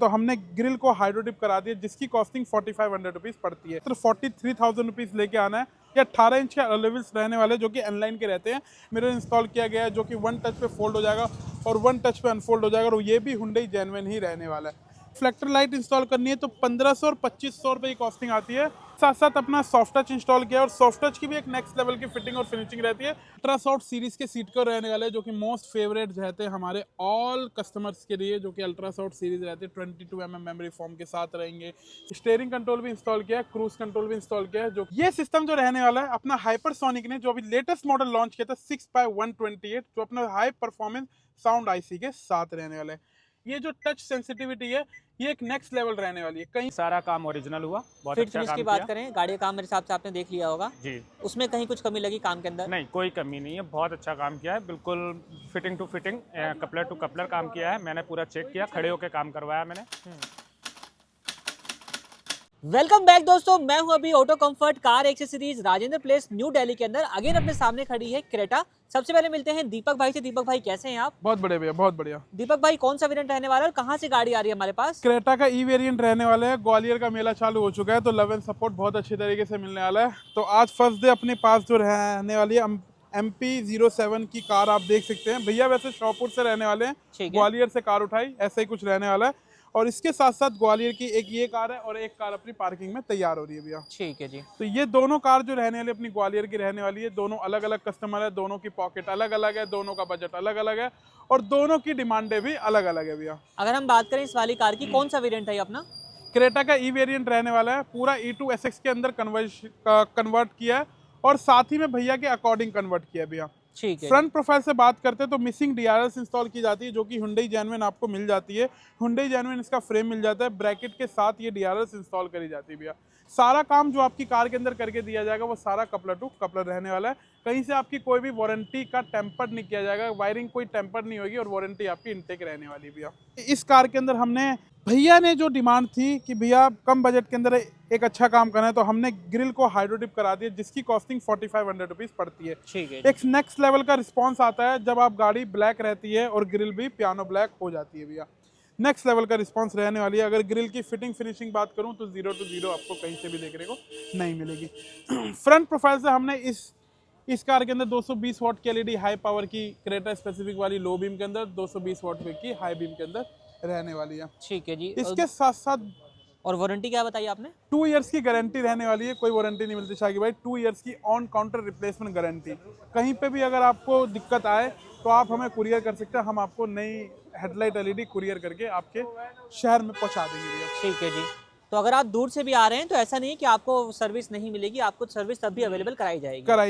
तो हमने ग्रिल को हाइड्रो डिप करा दिया जिसकी कॉस्टिंग 4500 रुपीज़ पड़ती है। तो 43,000 रुपीज़ लेके आना है। ये 18 इंच के अलॉयल्स रहने वाले जो कि एनलाइन के रहते हैं। मिरर इंस्टॉल किया गया है जो कि वन टच पे फोल्ड हो जाएगा और वन टच पे अनफोल्ड हो जाएगा और ये भी हुंडई जेन्युइन ही रहने वाला है। फ्लैक्टर लाइट इंस्टॉल करनी है तो 1500 और 2500 रुपये की कॉस्टिंग आती है। साथ साथ अपना सॉफ्ट टच इंस्टॉल किया और सॉफ्ट टच की भी एक नेक्स्ट लेवल की फिटिंग और फिनिशिंग रहती है। अल्ट्रा सॉफ्ट सीरीज के सीट कवर रहने वाले जो कि मोस्ट फेवरेट रहते हैं हमारे ऑल कस्टमर्स के लिए, जो कि अल्ट्रा सॉफ्ट सीरीज रहते हैं। 22mm मेमोरी फोम के साथ रहेंगे। स्टीयरिंग कंट्रोल भी इंस्टॉल किया है, क्रूज कंट्रोल भी इंस्टॉल किया है। जो ये सिस्टम जो रहने वाला है अपना हाइपरसोनिक ने जो अभी लेटेस्ट मॉडल लॉन्च किया था 6x128, जो अपना हाई परफॉर्मेंस साउंड आईसी के साथ रहने वाला है। ये जो टच सेंसिटिविटी है ये एक नेक्स्ट लेवल रहने वाली है। कहीं सारा काम ओरिजिनल हुआ, बहुत फिट अच्छा फिनिश काम की किया। बात करें, गाड़ी का काम मेरे हिसाब से आपने देख लिया होगा जी उसमें कहीं कुछ कमी लगी काम के अंदर? नहीं, कोई कमी नहीं है, बहुत अच्छा काम किया है, बिल्कुल fitting to fitting, coupler to coupler काम किया है। मैंने पूरा चेक किया, खड़े होकर काम करवाया मैंने। वेलकम बैक दोस्तों, मैं हूं अभी auto comfort car accessories Rajendra place new Delhi के अंदर। अगेन अपने सामने खड़ी है क्रेटा। सबसे पहले मिलते हैं दीपक भाई से। दीपक भाई कैसे हैं आप? बहुत बढ़िया भैया, बहुत बढ़िया। दीपक भाई कौन सा वेरिएंट रहने वाला है और कहां से गाड़ी आ रही है हमारे पास? क्रेटा का ई वेरिएंट रहने वाला है। ग्वालियर का मेला चालू हो चुका है तो लव एंड सपोर्ट बहुत अच्छी तरीके से मिलने वाला है। तो आज फर्स्ट डे अपने पास जो रहने वाली है MP07 की कार आप देख सकते हैं। भैया वैसे शाहपुर से रहने वाले हैं, ठीक है। ग्वालियर से कार उठाई, ऐसा ही कुछ रहने वाला है। और इसके साथ साथ ग्वालियर की एक ये कार है और एक कार अपनी पार्किंग में तैयार हो रही है भैया। ठीक है जी। तो ये दोनों कार जो रहने वाली अपनी ग्वालियर की रहने वाली है। दोनों अलग अलग कस्टमर है, दोनों की पॉकेट अलग अलग है, दोनों का बजट अलग अलग है और दोनों की डिमांडें भी अलग अलग है भैया। अगर हम बात करें इस वाली कार की, कौन सा वेरिएंट है ये अपना? क्रेटा का ई वेरिएंट रहने वाला है। पूरा E2 SX के अंदर कन्वर्ट किया है और साथ ही में भैया के अकॉर्डिंग कन्वर्ट किया है भैया। ठीक है। फ्रंट प्रोफाइल से बात करते हैं तो मिसिंग DRLs इंस्टॉल की जाती है जो कि हुंडई जेन्युइन आपको मिल जाती है। हुंडई जेन्युइन इसका फ्रेम मिल जाता है, ब्रैकेट के साथ ये DRLs इंस्टॉल करी जाती है भैया। सारा काम जो आपकी कार के अंदर करके दिया जाएगा वो सारा कपलर टू कपलर रहने वाला है। कहीं से आपकी कोई भी वारंटी का टेम्पर नहीं किया जाएगा, वायरिंग कोई टेम्पर नहीं होगी और वारंटी आपकी इनटेक रहने वाली है भैया। इस कार के अंदर हमने भैया ने जो डिमांड थी कि भैया कम बजट के अंदर एक अच्छा काम करना है तो हमने ग्रिल को हाइड्रो डिप करा दिया जिसकी कॉस्टिंग 4500 रुपीज़ पड़ती है। ठीक है। एक नेक्स्ट लेवल का रिस्पांस आता है जब आप गाड़ी ब्लैक रहती है और ग्रिल भी पियानो ब्लैक हो जाती है भैया। नेक्स्ट लेवल का रिस्पांस रहने वाली है। अगर ग्रिल की फिटिंग फिनिशिंग बात करूं तो 0 to 0 आपको कहीं से भी देखने को नहीं मिलेगी। फ्रंट प्रोफाइल से हमने इस कार के अंदर 220 वाट की LED हाई पावर की क्रेटा स्पेसिफिक वाली लो बीम के अंदर 220 वाट की हाई बीम के अंदर रहने वाली है। ठीक है जी। इसके साथ साथ और वारंटी क्या बताई आपने? 2 इयर्स की गारंटी रहने वाली है। कोई वारंटी नहीं मिलती शाकी भाई, 2 इयर्स की ऑन काउंटर रिप्लेसमेंट गारंटी। कहीं पे भी अगर आपको दिक्कत आए तो आप हमें कुरियर कर सकते हैं, हम आपको नई हेडलाइट LED कुरियर करके आपके शहर में पहुंचा देंगे भैया। ठीक है जी। तो अगर आप दूर से भी आ रहे हैं तो ऐसा नहीं है कि आपको सर्विस नहीं मिलेगी, आपको सर्विस तब भी अवेलेबल कराई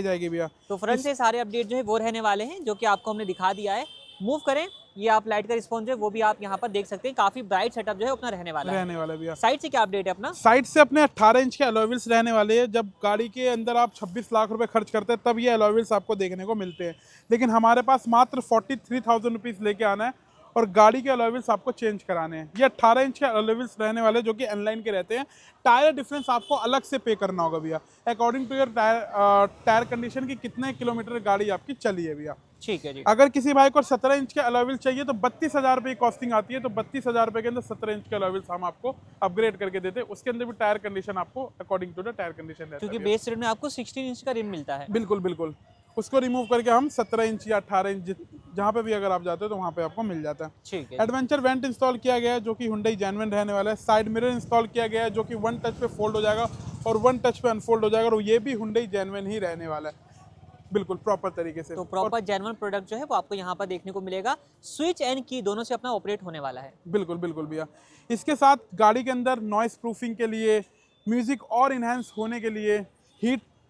जाएगी भैया। तो फ्रंट से सारे अपडेट जो है वो रहने वाले हैं जो कि आपको हमने दिखा दिया है। मूव करें, ये आप लाइट का रिस्पॉन्स जो है वो भी आप यहाँ पर देख सकते हैं। काफी ब्राइट सेटअप जो है अपना रहने वाला है भैया। साइड से क्या अपडेट है अपना? साइड से अपने 18 इंच के अलॉयल्स रहने वाले हैं। जब गाड़ी के अंदर आप 26 लाख रुपए खर्च करते हैं तब ये अलॉयल्स आपको देखने को मिलते हैं, लेकिन हमारे पास मात्र 43,000 रुपीज़ लेके आना है और गाड़ी के अलॉयल्स आपको चेंज कराने हैं। ये 18 इंच के अलॉयल्स रहने वाले जो कि एनलाइन के रहते हैं। टायर डिफरेंस आपको अलग से पे करना होगा भैया, according to your tyre condition की कितने किलोमीटर गाड़ी आपकी चली है भैया। ठीक है जी। अगर किसी भाई को 17 इंच के अलॉय व्हील्स चाहिए तो 32,000 रुपये की कॉस्टिंग आती है। तो 32,000 रुपये के अंदर 17 इंच के अलॉय व्हील्स हम आपको अपग्रेड करके देते हैं। उसके अंदर भी टायर कंडीशन आपको according to the tyre condition रहता है क्योंकि बेस रेट में आपको 16 इंच का रिम मिलता है। बिल्कुल बिल्कुल, उसको रिमूव करके हम 17 इंच या 18 इंच जहाँ पे भी अगर आप जाते हो तो वहाँ पे आपको मिल जाता है। ठीक है। एडवेंचर वेंट इंस्टॉल किया गया है जो कि हुंडई जेन्युइन रहने वाला है। साइड मिरर इंस्टॉल किया गया है जो कि वन टच पे फोल्ड हो जाएगा और वन टच पे अनफोल्ड हो जाएगा और ये भी हुंडई जेन्युइन ही रहने वाला है, बिल्कुल प्रॉपर तरीके से। तो प्रॉपर जेन्युइन प्रोडक्ट जो है वो आपको यहाँ पर देखने को मिलेगा। स्विच एंड की दोनों से अपना ऑपरेट होने वाला है। बिल्कुल बिल्कुल भैया। इसके साथ गाड़ी के अंदर नॉइस प्रूफिंग के लिए, म्यूजिक और इन्हेंस होने के लिए,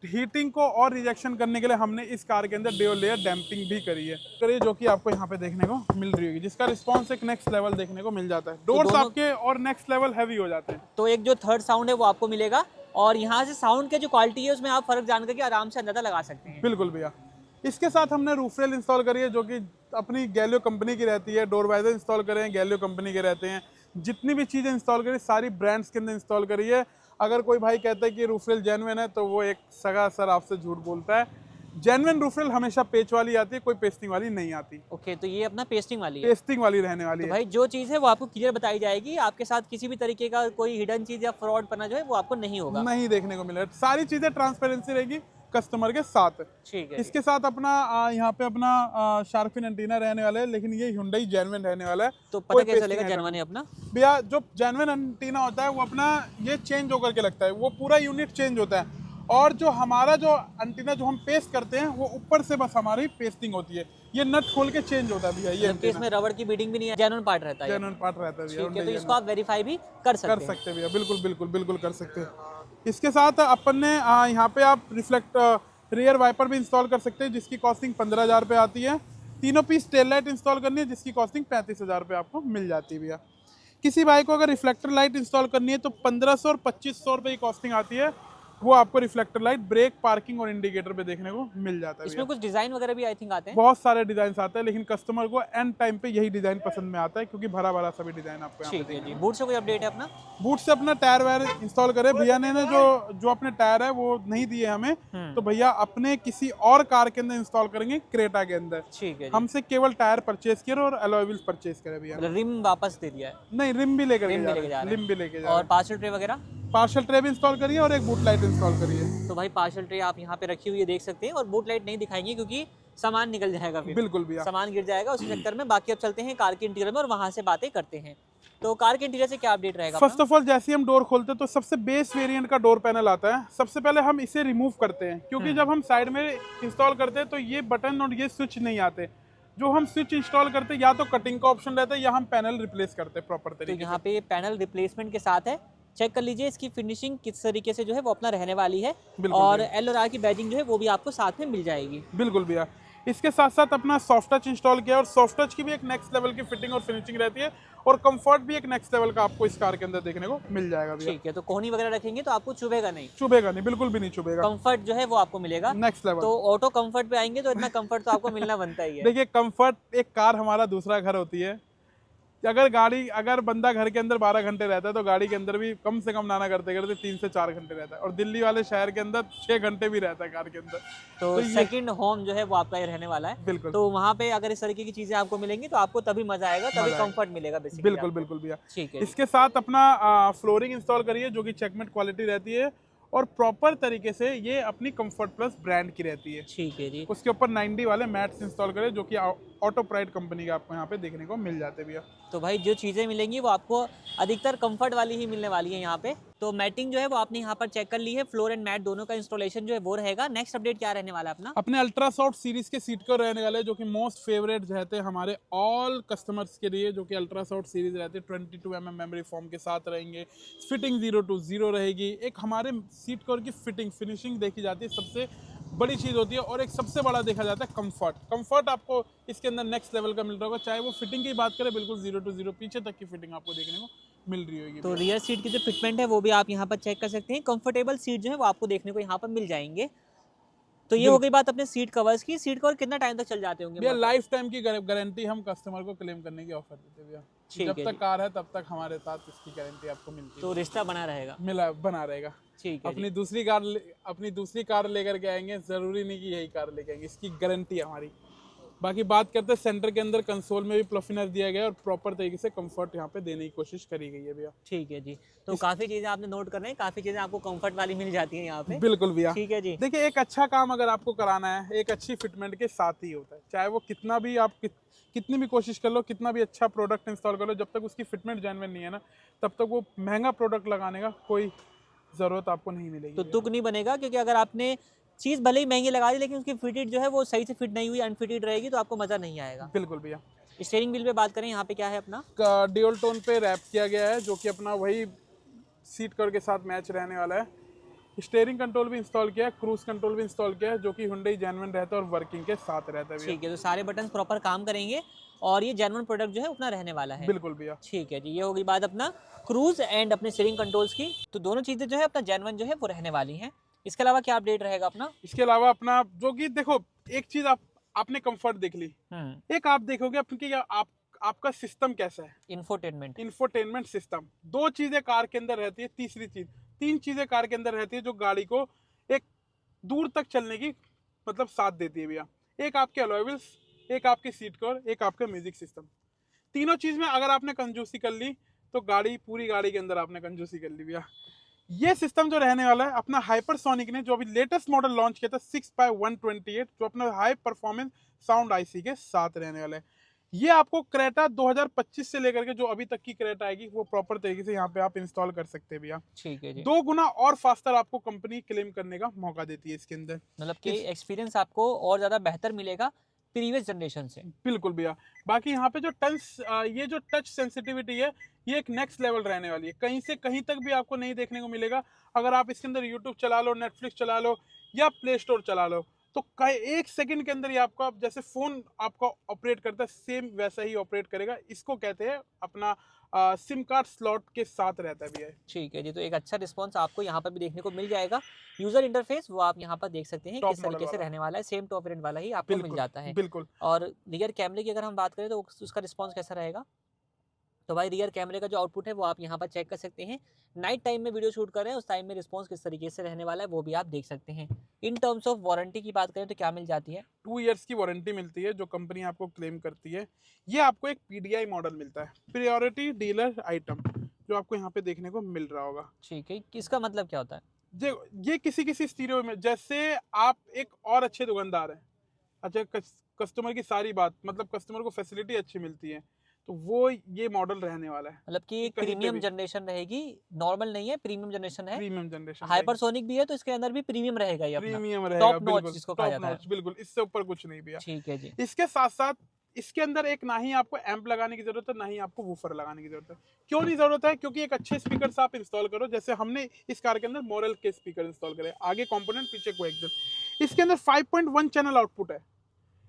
हीटिंग को और रिजेक्शन करने के लिए हमने इस कार के अंदर ड्यूल लेयर डैम्पिंग भी करी है जो कि आपको यहाँ पे देखने को मिल रही होगी, जिसका रिस्पांस एक नेक्स्ट लेवल देखने को मिल जाता है। डोर्स आपके और नेक्स्ट लेवल हैवी हो जाते हैं। तो एक जो थर्ड साउंड है वो आपको मिलेगा और यहाँ से साउंड के जो क्वालिटी है उसमें आप फर्क जान करके आराम से अंदाजा लगा सकते हैं। बिल्कुल भैया। इसके साथ हमने रूफ रेल इंस्टॉल करी है जो कि अपनी गैलियो कंपनी की रहती है। डोर वाइजर इंस्टॉल करे हैं, गैलियो कंपनी के रहते हैं। जितनी भी चीज़ें इंस्टॉल करी सारी ब्रांड्स के अंदर इंस्टॉल करी है। अगर कोई भाई कहता है कि रूफ रेल जेन्युइन है तो वो एक सगा सर आपसे झूठ बोलता है। जेन्युइन रूफ रेल हमेशा पेच वाली आती है, कोई पेस्टिंग वाली नहीं आती। ओके, तो ये अपना पेस्टिंग वाली है। पेस्टिंग वाली रहने वाली तो है। भाई जो चीज़ है वो आपको क्लियर बताई जाएगी, आपके साथ किसी भी तरीके का कोई हिडन चीज़ या फ्रॉड पना जो है वो आपको नहीं होगा। नहीं देखने को मिलेगा, सारी चीजें ट्रांसपेरेंसी रहेगी कस्टमर के साथ। ठीक है। इसके साथ अपना यहाँ पे अपना शार्क फिन एंटीना रहने वाला है, लेकिन ये Hyundai जेन्युइन रहने वाला है। तो कोई पता कैसे pasting चलेगा item जेन्युइन है अपना? भैया, जो जेन्युइन एंटीना होता है वो अपना ये चेंज होकर के लगता है, वो पूरा यूनिट चेंज होता है। और जो हमारा जो एंटीना जो हम पेस्ट करते हैं वो ऊपर से बस हमारी पेस्टिंग होती है, ये नट खोल के चेंज होता है भैया। ये जबकि इसमें रबड़ की बीडिंग भी नहीं है, जेन्युइन पार्ट रहता है। जेन्युइन पार्ट रहता है भैया। ठीक है, तो इसको आप वेरीफाई भी कर सकते हैं। सकते हैं भैया, बिल्कुल बिल्कुल बिल्कुल कर सकते हैं। इसके साथ अपन ने यहाँ पे आप रिफ्लेक्ट रियर वाइपर भी इंस्टॉल कर सकते हैं, जिसकी कॉस्टिंग 15,000 रुपये आती है। 3 पीस टेल लाइट इंस्टॉल करनी है, जिसकी कॉस्टिंग 35,000 रुपये आपको मिल जाती है भैया। किसी भाई को अगर रिफ्लेक्टर लाइट इंस्टॉल करनी है तो 1500 और 2500 रुपये की कॉस्टिंग आती है। वो आपको रिफ्लेक्टर लाइट, ब्रेक, पार्किंग और इंडिकेटर पे देखने को मिल जाता है। इसमें कुछ डिजाइन वगैरह भी आई थिंक आते हैं। बहुत सारे डिजाइन आते हैं, लेकिन कस्टमर को एंड टाइम पे यही डिजाइन पसंद में आता है, क्योंकि भरा भरा सभी डिजाइन आपको यहाँ पे ठीक है जी। बूट से कोई अपडेट है अपना? बूट से अपना टायर वायर इंस्टॉल करे भैया ने ना, जो अपने टायर है वो नहीं दिए हमें, तो भैया अपने किसी और कार के अंदर इंस्टॉल करेंगे, क्रेटा के अंदर। ठीक है। हमसे केवल टायर परचेज करे और अलॉय व्हील्स परचेज करे भैया। रिम वापस दे दिया है? नहीं, रिम भी लेकर रिम भी लेके जा और पार्सल ट्रे वगैरह? पार्शल ट्रे भी इंस्टॉल करिए और एक बूट लाइट इंस्टॉल करिए। तो भाई पार्सल ट्रे आप यहाँ पे रखी हुई है, देख सकते हैं। और बूट लाइट नहीं दिखाएंगे क्योंकि सामान निकल जाएगा, फिर बिल्कुल भैया सामान गिर जाएगा उस चक्कर में। बाकी अब चलते हैं कार के इंटीरियर में और वहां से बातें करते हैं। तो कार के इंटीरियर से क्या अपडेट रहेगा? फर्स्ट ऑफ ऑल, जैसे ही हम डोर खोलते हैं तो सबसे बेस वेरिएंट का डोर पैनल आता है। सबसे पहले हम इसे रिमूव करते हैं, क्योंकि जब हम साइड में इंस्टॉल करते हैं तो ये बटन और ये स्विच नहीं आते। जो हम स्विच इंस्टॉल करते हैं या तो कटिंग का ऑप्शन रहता है या हम पैनल रिप्लेस करते हैं प्रॉपर तो तरीके यहाँ पे पैनल रिप्लेसमेंट के साथ है। चेक कर लीजिए इसकी फिनिशिंग किस तरीके से जो है वो अपना रहने वाली है। और एल और आर की बैजिंग जो है वो भी आपको साथ में मिल जाएगी। बिल्कुल भैया। इसके साथ साथ अपना सॉफ्ट टच इंस्टॉल किया, और सॉफ्ट टच की भी एक नेक्स्ट लेवल की फिटिंग और फिनिशिंग रहती है, और कंफर्ट भी एक नेक्स्ट लेवल का आपको इस कार के अंदर देखने को मिल जाएगा भैया। ठीक है, तो कोहनी वगैरह रखेंगे तो आपको चुभेगा नहीं? चुभेगा नहीं, बिल्कुल भी नहीं चुभेगा। कंफर्ट जो है वो आपको मिलेगा नेक्स्ट लेवल। तो ऑटो कंफर्ट पे आएंगे तो इतना कंफर्ट तो आपको मिलना बनता ही है। देखिए, कंफर्ट, एक कार हमारा दूसरा घर होती है। अगर बंदा घर के अंदर 12 घंटे रहता है तो गाड़ी के अंदर भी कम से कम नाना करते करते 3 से 4 घंटे रहता है, और दिल्ली वाले शहर के अंदर 6 घंटे भी रहता है कार के अंदर। तो सेकंड होम जो है वो आपका ये रहने वाला है। बिल्कुल। तो वहाँ पे अगर इस तरीके की चीजें आपको मिलेंगी तो आपको तभी मजा आएगा, तभी कंफर्ट मिलेगा बेसिकली। बिल्कुल बिल्कुल भैया। ठीक है। इसके साथ अपना फ्लोरिंग इंस्टॉल करिए, जो कि चेकमेट क्वालिटी रहती है, और प्रॉपर तरीके से ये अपनी कंफर्ट प्लस ब्रांड की रहती है। ठीक है जी। उसके ऊपर 90 वाले मैट्स इंस्टॉल करें, जो कि ऑटो प्राइड कंपनी के आपको यहाँ पे देखने को मिल जाते भैया। तो भाई जो चीज़ें मिलेंगी वो आपको अधिकतर कंफर्ट वाली ही मिलने वाली है यहाँ पे। तो मैटिंग जो है वो आपने यहाँ पर चेक कर ली है, फ्लोर एंड मैट दोनों का इंस्टॉलेशन जो है वो रहेगा। नेक्स्ट अपडेट क्या रहने वाला है अपना? अपने अल्ट्रा सॉफ्ट सीरीज के सीट कवर रहने वाले, जो कि मोस्ट फेवरेट रहते हैं हमारे ऑल कस्टमर्स के लिए, जो कि अल्ट्रा सॉफ्ट सीरीज रहते हैं। 22 mm मेमोरी फोम के साथ रहेंगे, फिटिंग 0 to 0 रहेगी। एक हमारे सीट कवर की फिनिशिंग देखी जाती है, सबसे बड़ी चीज़ होती है। और एक सबसे बड़ा देखा जाता है कंफर्ट आपको इसके अंदर नेक्स्ट लेवल का मिल रहा होगा। चाहे वो फिटिंग की बात करें, बिल्कुल 0 to 0 पीछे तक की फिटिंग आपको देखने को मिल रही होगी। तो रियर सीट की जो फिटमेंट है वो भी आप यहाँ पर चेक कर सकते हैं। कंफर्टेबल सीट जो है वो आपको देखने को यहाँ पर मिल जाएंगे। तो ये हो गई बात अपने सीट कवर्स की। सीट कवर कितना टाइम तक चल जाते होंगे? भैया लाइफ टाइम की गारंटी हम कस्टमर को क्लेम करने की ऑफर देते हैं भैया। जब तक कार है तब तक हमारे साथ इसकी गारंटी आपको मिलती है। तो रिश्ता बना रहेगा? बना रहेगा। ठीक है। अपनी दूसरी कार लेकर के आएंगे, जरूरी नहीं कि यही कार लेके आएंगे, इसकी गारंटी है हमारी। बाकी बात करते हैं सेंटर के अंदर कंसोल में भी प्लफिनर दिया गया है, और प्रॉपर तरीके से कंफर्ट यहाँ पे देने की कोशिश करी गई है भैया। ठीक है जी। तो काफी चीजें आपने नोट कर रहे हैं, काफी चीजें आपको कंफर्ट वाली मिल जाती हैं यहाँ पे। बिल्कुल भैया। ठीक है जी। देखिए, एक अच्छा काम अगर आपको कराना है, एक अच्छी फिटमेंट के साथ ही होता है। चाहे वो कितना भी आप कितनी भी कोशिश कर लो, कितना भी अच्छा प्रोडक्ट इंस्टॉल कर लो, जब तक उसकी फिटमेंट जेन्युइन नहीं है ना, तब तक वो महंगा प्रोडक्ट लगाने का कोई जरूरत आपको नहीं मिलेगी। तो तुक नहीं बनेगा, क्योंकि अगर आपने चीज़ भले ही महंगी लगा दी लेकिन उसकी फिटेड जो है वो सही से फिट नहीं हुई, अनफिटेड रहेगी, तो आपको मज़ा नहीं आएगा। बिल्कुल भैया। स्टीयरिंग व्हील पे बात करें, यहाँ पे क्या है अपना? ड्यूल टोन पे रैप किया गया है, जो कि अपना वही सीट कवर के साथ मैच रहने वाला है। स्टीयरिंग कंट्रोल भी इंस्टॉल किया है, क्रूज कंट्रोल भी इंस्टॉल किया है, जो कि Hyundai जेन्युइन रहता है और वर्किंग के साथ रहता है भैया। ठीक है, तो सारे बटन प्रॉपर काम करेंगे और ये जेन्युइन प्रोडक्ट जो है अपना रहने वाला है। बिल्कुल भैया। ठीक है जी। ये होगी बात अपना क्रूज एंड अपने स्टीयरिंग कंट्रोल्स की। तो दोनों चीज़ें जो है अपना जेन्युइन जो है वो रहने वाली हैं। इसके अलावा क्या अपडेट रहेगा अपना? इसके अलावा अपना जो कि देखो, एक चीज आपने कंफर्ट देख ली, एक आप देखोगे अपनी आपका सिस्टम कैसा है। इंफोटेनमेंट सिस्टम, 2 चीजें कार के अंदर रहती है। तीसरी चीज, 3 चीजें कार के अंदर रहती है, जो गाड़ी को एक दूर तक चलने की मतलब साथ देती है भैया। एक आपके अलॉय व्हील्स, एक आपकी सीट कवर, एक आपका म्यूजिक सिस्टम। तीनों चीज में अगर आपने कंजूसी कर ली तो गाड़ी, पूरी गाड़ी के अंदर आपने कंजूसी कर ली भैया। ये सिस्टम जो रहने वाला है अपना हाइपरसोनिक ने जो अभी लेटेस्ट मॉडल लॉन्च किया था 6x128, जो अपना हाई परफॉर्मेंस साउंड आईसी के साथ रहने वाला है। ये आपको क्रेटा 2025 से लेकर के जो अभी तक की क्रेटा आएगी वो प्रॉपर तरीके से यहाँ पे आप इंस्टॉल कर सकते हैं भैया। ठीक है जी। 2 गुना और फास्टर आपको कंपनी क्लेम करने का मौका देती है इसके अंदर। मतलब कि एक्सपीरियंस आपको और ज़्यादा बेहतर मिलेगा प्रीवियस जनरेशन से। बिल्कुल भैया। बाकी यहाँ पे जो ये जो टच सेंसिटिविटी है ये एक नेक्स्ट लेवल रहने वाली है, कहीं से कहीं तक भी आपको नहीं देखने को मिलेगा। अगर आप इसके अंदर यूट्यूब चला लो, नेटफ्लिक्स चला लो या प्ले स्टोर चला लो तो एक सेकंड के अंदर ही आपका जैसे फोन आपका ऑपरेट करता है सेम वैसा ही ऑपरेट करेगा। इसको कहते हैं अपना सिम कार्ड स्लॉट के साथ रहता है भैया। ठीक है जी, तो एक अच्छा रिस्पॉन्स आपको यहाँ पर भी देखने को मिल जाएगा। यूजर इंटरफेस वो आप यहाँ पर देख सकते हैं Top किस तरीके model से वाला। रहने वाला है, सेम टॉप एंड वाला ही आपको मिल जाता है। बिल्कुल। और रियर कैमरे की अगर हम बात करें तो उसका रिस्पॉन्स कैसा रहेगा, तो भाई रियर कैमरे का जो आउटपुट है वो आप यहाँ पर चेक कर सकते हैं। नाइट टाइम में वीडियो शूट कर रहे हैं उस टाइम में रिस्पॉन्स किस तरीके से रहने वाला है वो भी आप देख सकते हैं। इन टर्म्स ऑफ वारंटी की बात करें तो क्या मिल जाती है? 2 इयर्स की वारंटी मिलती है जो कंपनी आपको क्लेम करती है। ये आपको एक पीडीआई मॉडल मिलता है, प्रायोरिटी डीलर आइटम, जो आपको यहाँ पे देखने को मिल रहा होगा। ठीक है, इसका मतलब क्या होता है? ये किसी स्टीरियो में, जैसे आप एक और अच्छे दुकानदार हैं, अच्छा कस्टमर की सारी बात, मतलब कस्टमर को फैसिलिटी अच्छी मिलती है, तो वो ये मॉडल रहने वाला है। मतलब कि एक कहीं पे प्रीमियम भी। जनरेशन रहेगी, नॉर्मल नहीं है, प्रीमियम जनरेशन है। प्रीमियम जनरेशन, हाइपरसोनिक भी है तो इसके अंदर भी प्रीमियम रहेगा ये अपना। प्रीमियम रहेगा, टॉप नॉच बिल्कुल जिसको कहा टॉप जाता है। नॉच, बिल्कुल इससे ऊपर कुछ नहीं भैया। ठीक है जी। इसके साथ साथ इसके अंदर एक ना ही आपको एम्प लगाने की जरूरत है, ना ही आपको वूफर लगाने की जरूरत है। क्यों नहीं जरूरत है? क्योंकि एक अच्छे स्पीकर आप इंस्टॉल करो, जैसे हमने इस कार के अंदर मॉरल के स्पीकर इंस्टॉल करे, आगे कंपोनेंट पीछे कोएक्सियल। इसके अंदर 5.1 चैनल आउटपुट है,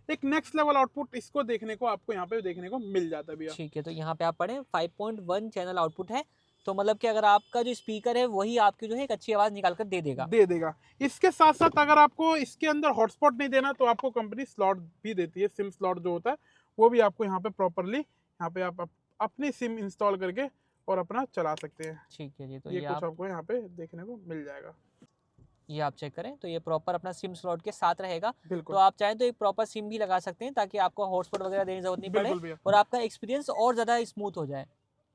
एक नेक्स्ट लेवल आउटपुट इसको देखने को आपको यहाँ पे देखने को मिल जाता है भैया। ठीक है, तो यहाँ पे आप पढ़ें 5.1 चैनल आउटपुट है, तो मतलब कि अगर आपका जो स्पीकर है वही आपकी जो है एक अच्छी आवाज निकाल कर दे देगा। इसके साथ साथ अगर आपको इसके अंदर हॉटस्पॉट नहीं देना तो आपको कंपनी स्लॉट भी देती है, सिम स्लॉट जो होता है वो भी आपको यहाँ पे प्रॉपरली यहाँ पे आप अपनी सिम इंस्टॉल करके और अपना चला सकते हैं। ठीक है जी, तो ये ये कुछ आप आपको यहाँ पे देखने को मिल जाएगा। ये आप चेक करें तो ये प्रॉपर अपना सिम स्लॉट के साथ रहेगा। तो बिल्कुल आप चाहें तो एक प्रॉपर सिम भी लगा सकते हैं ताकि आपको हॉटस्पॉट वगैरह देने की जरूरत नहीं बिल्कुल पड़े भैया। और आपका एक्सपीरियंस और ज्यादा स्मूथ हो जाए।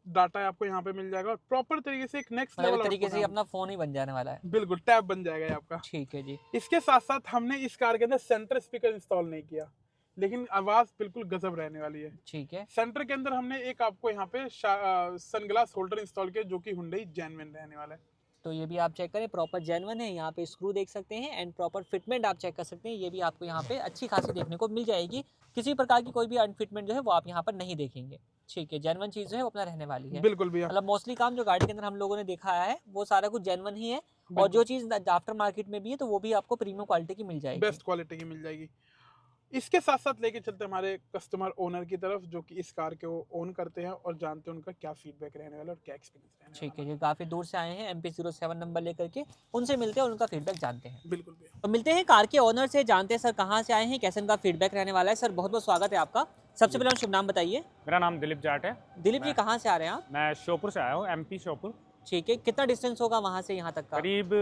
डाटा आपको यहाँ पे मिल जाएगा और प्रॉपर तरीके से एक नेक्स्ट मतलब लेवल एक तरीके से अपना फोन ही बन जाने वाला है। बिल्कुल टैब बन जाएगा ये आपका। ठीक है जी। इसके साथ साथ हमने इस कार के अंदर सेंटर स्पीकर इंस्टॉल नहीं किया, लेकिन आवाज बिल्कुल गजब रहने वाली है। ठीक है, सेंटर के अंदर हमने एक आपको यहाँ पे सनग्लास होल्डर इंस्टॉल किया जो कि हुंडई जेन्युइन रहने वाला है। तो ये भी आप चेक करें प्रॉपर जेन्युइन है। यहाँ पे स्क्रू देख सकते हैं एंड प्रॉपर फिटमेंट आप चेक कर सकते हैं। ये भी आपको यहाँ पे अच्छी खासी देखने को मिल जाएगी, किसी प्रकार की कोई भी अनफिटमेंट जो है वो आप यहाँ पर नहीं देखेंगे। ठीक है, जेन्युइन चीज़ जो है वो अपना रहने वाली है। बिल्कुल भैया। मतलब मोस्टली काम जो गाड़ी के अंदर हम लोगों ने देखा है वो सारा कुछ जेन्युइन ही है और जो चीज़ आफ्टर मार्केट में भी है तो वो भी आपको प्रीमियम क्वालिटी की मिल जाएगी। बेस्ट क्वालिटी की मिल जाएगी। इसके साथ साथ लेके चलते हैं हमारे कस्टमर ओनर की तरफ, जो कि इस कार के वो ओन करते हैं और जानते हैं उनका क्या फीडबैक रहने वाला है और क्या एक्सपीरियंस रहने वाला है। ठीक है जी, काफ़ी दूर से आए हैं MP07 नंबर लेकर के, उनसे मिलते हैं और उनका फीडबैक जानते हैं। बिल्कुल भैया। तो मिलते हैं कार के ओनर से, जानते हैं सर कहाँ से आए हैं, कैसे उनका फीडबैक रहने वाला है। सर बहुत बहुत स्वागत है आपका। सबसे पहले शुभ नाम बताइए। मेरा नाम दिलीप जाट है। दिलीप जी कहाँ से आ रहे हैं आप? मैं श्योपुर से आया हूँ, MP श्योपुर। ठीक है, कितना डिस्टेंस होगा वहाँ से यहाँ तक का? करीब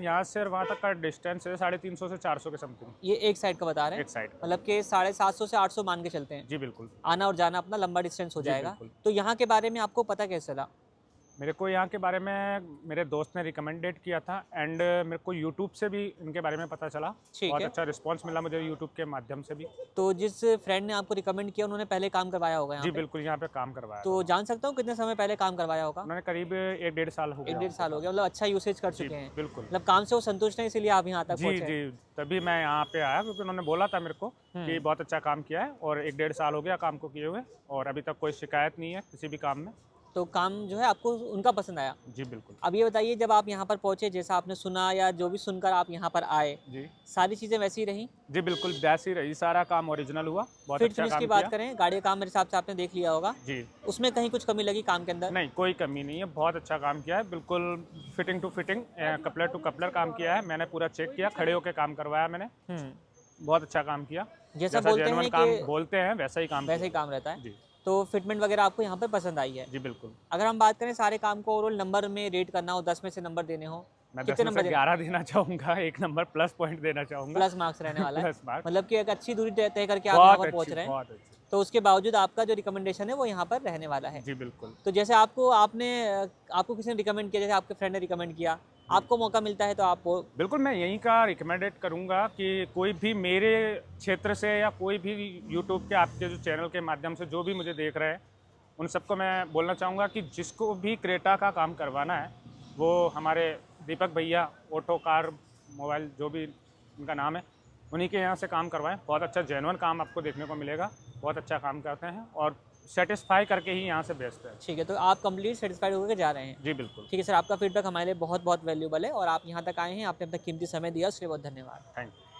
यहाँ से वहाँ तक का डिस्टेंस है 350 से 400 के समथिंग, ये एक साइड का बता रहे हैं, एक साइड का। मतलब कि 750 से 800 मान के चलते हैं। जी बिल्कुल। आना और जाना अपना लंबा डिस्टेंस हो जी, जाएगा। बिल्कुल। तो यहाँ के बारे में आपको पता कैसे चला? मेरे को यहाँ के बारे में मेरे दोस्त ने रिकमेंडेड किया था एंड मेरे को यूट्यूब से भी इनके बारे में पता चला। ठीक बहुत है। अच्छा रिस्पांस मिला मुझे यूट्यूब के माध्यम से भी। तो जिस फ्रेंड ने आपको रिकमेंड किया उन्होंने पहले काम करवाया होगा यहाँ जी पे? बिल्कुल, यहाँ पे काम करवाया। तो जान सकता हूँ कितने समय पहले काम करवाया होगा? उन्होंने करीब 1-1.5 साल हो गया। 1-1.5 साल हो गया, मतलब अच्छा यूसेज कर जी चुके हैं। बिल्कुल। मतलब काम से वो संतुष्ट हैं इसीलिए आप यहाँ तक जी पहुँचे। जी, तभी मैं यहाँ पे आया क्योंकि उन्होंने बोला था मेरे को कि बहुत अच्छा काम किया है और 1-1.5 साल हो गया काम को किए हुए और अभी तक कोई शिकायत नहीं है किसी भी काम में। तो काम जो है आपको उनका पसंद आया। जी बिल्कुल। अब ये बताइए जब आप यहाँ पर पहुँचे, जैसा आपने सुना या जो भी सुनकर आप यहाँ पर आए, जी सारी चीज़ें वैसी ही रहीं? जी बिल्कुल, वैसी रही, सारा काम ओरिजिनल हुआ, बहुत फिट अच्छा फिनिश काम की किया। बात करें, गाड़ी का काम मेरे हिसाब से आपने देख लिया होगा, जी उसमें कहीं कुछ कमी लगी काम के अंदर? नहीं, कोई कमी नहीं है, बहुत अच्छा काम किया है, बिल्कुल fitting to fitting, coupler to coupler काम किया है। मैंने पूरा चेक किया, खड़े होकर काम करवाया मैंने, बहुत अच्छा काम किया। जैसा बोलते जेन्युइन हैं काम कि बोलते हैं वैसा ही काम वैसे ही काम रहता है। जी तो फिटमेंट वगैरह आपको यहाँ पे पसंद आई है? जी बिल्कुल। अगर हम बात करें सारे काम को ओवरऑल नंबर में रेट करना हो, 10 में से नंबर देने हो मैं कितने 10 में नंबर से 11 देना चाहूँगा, 1 नंबर प्लस पॉइंट देना चाहूँगा। प्लस मार्क्स रहने वाला है, प्लस मार्क। मतलब कि एक अच्छी दूरी तय करके आप यहाँ बहुत पर पहुँच अच्छी, रहे हैं, बहुत अच्छी। तो उसके बावजूद आपका जो रिकमेंडेशन है वो यहाँ पर रहने वाला है। जी बिल्कुल। तो जैसे आपको किसी ने रिकमेंड किया, जैसे आपके फ्रेंड ने रिकमेंड किया, आपको मौका मिलता है तो आप वो बिल्कुल मैं यहीं का रिकमेंडेड करूंगा कि कोई भी मेरे क्षेत्र से या कोई भी यूट्यूब के आपके जो चैनल के माध्यम से जो भी मुझे देख रहे हैं, उन सबको मैं बोलना चाहूँगा कि जिसको भी क्रेटा का काम करवाना है वो हमारे दीपक भैया ऑटो कार मोबाइल जो भी उनका नाम है, उन्हीं के यहाँ से काम करवाएं। बहुत अच्छा जेन्युइन काम आपको देखने को मिलेगा, बहुत अच्छा काम करते हैं और सेटिस्फाई करके ही यहाँ से बेचते हैं। ठीक है, तो आप कंप्लीट सेटिस्फाइड होकर जा रहे हैं। जी बिल्कुल। ठीक है सर, आपका फीडबैक हमारे लिए बहुत बहुत वैल्यूबल है और आप यहाँ तक आए हैं, आपने अपना कीमती समय दिया, उसके लिए बहुत धन्यवाद। Thank you.